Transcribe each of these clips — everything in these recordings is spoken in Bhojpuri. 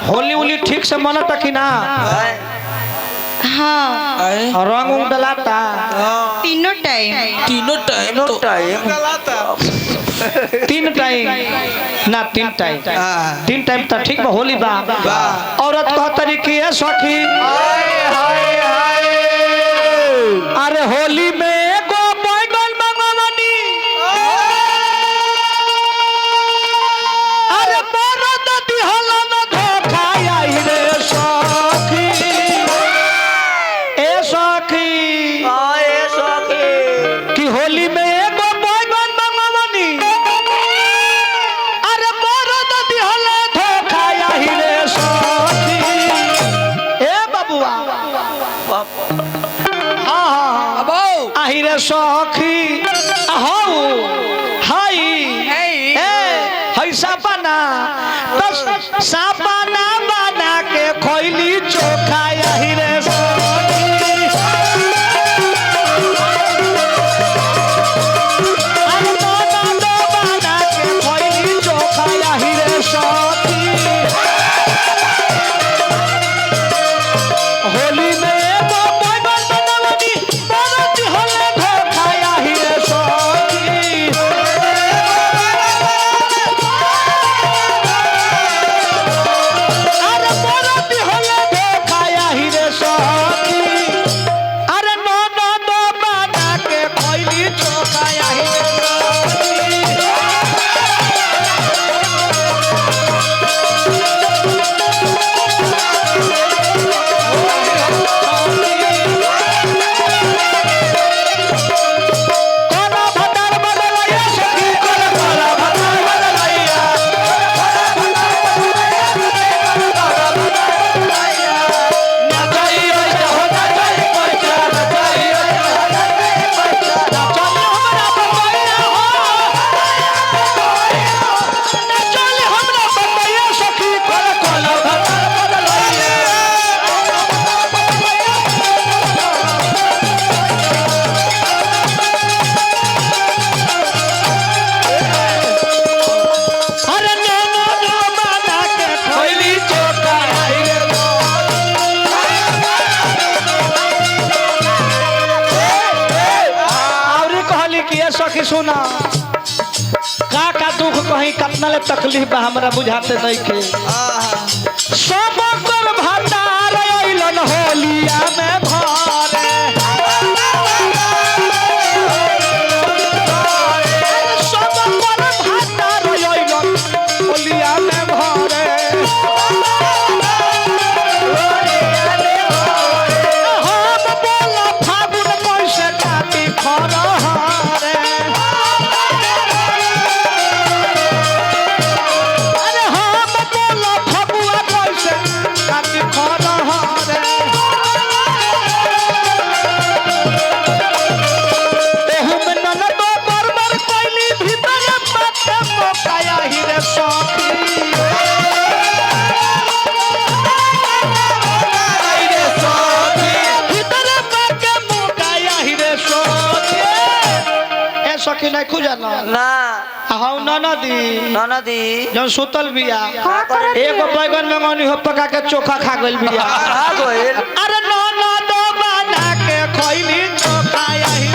होली उली ठीक से मनता कि ना? हाँ रंग उंग डलाता? तीनों टाइम तीन टाइम ना तीन टाइम तो ठीक बा होली बा। औरत कहतरी कि है सखी अरे होली में एगो बैगन मंगवनी अरे मरद दिहला न धोखा आई रे सखी ए सखी कि होली में एगो बैगन मंगवनी अरे मरद दिहला धोखा आई रे सखी ए बबुआ आहिरे सखी हौ हाय सापना सापना बना के खोइली चोखा आहिरे बना के खोइली चोखा आहिरे सखी होली में एगो बैगन बनवनी मरद दिहला धोखा आहिरे सखी अरे मरद दिहला धोखा आहिरे सखी अरे ननद बना के खोइली चोखा आहिरे कोला भटार बदलैया सखी कोला भटार बदलैया नचाई पैसा हो नचाई पैसा नचाई चले हमरा बम्बईया हो चले हमरा बम्बईया सखी कोला भटार बदलैया अरे ननद बना के खोइली चोखा आहिरे और कहली कि सखी सुना का दुख कहीं कितना ले तकलीफ बा हमरा बुझाते नहीं के सब कर भंडार अइलन होलिया में भरे सब कर भंडार अइलन होलिया में भरे हम बोला फागुन कैसे काटी खरहरे अरे हम बोला फगुआ कैसे काटी खरहरे एहू में ननदो बरबर कैली भीतर माथे मोकाया हिरे सखी सखी नहीं खुजाना ना हाउ ननदी ननदी जब सुतल बिया एगो बैगन मंगनी हो पका के चोखा खा गइल बिया अरे ननद बना के खइली चोखा आही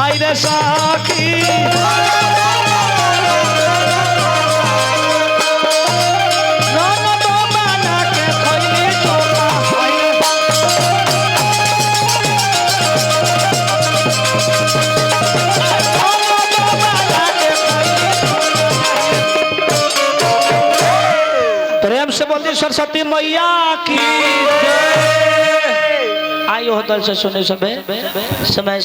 आई रे साखी प्रेम से बोलती सरस्वती मैया की जय। आइयो दल से सुने सबे समय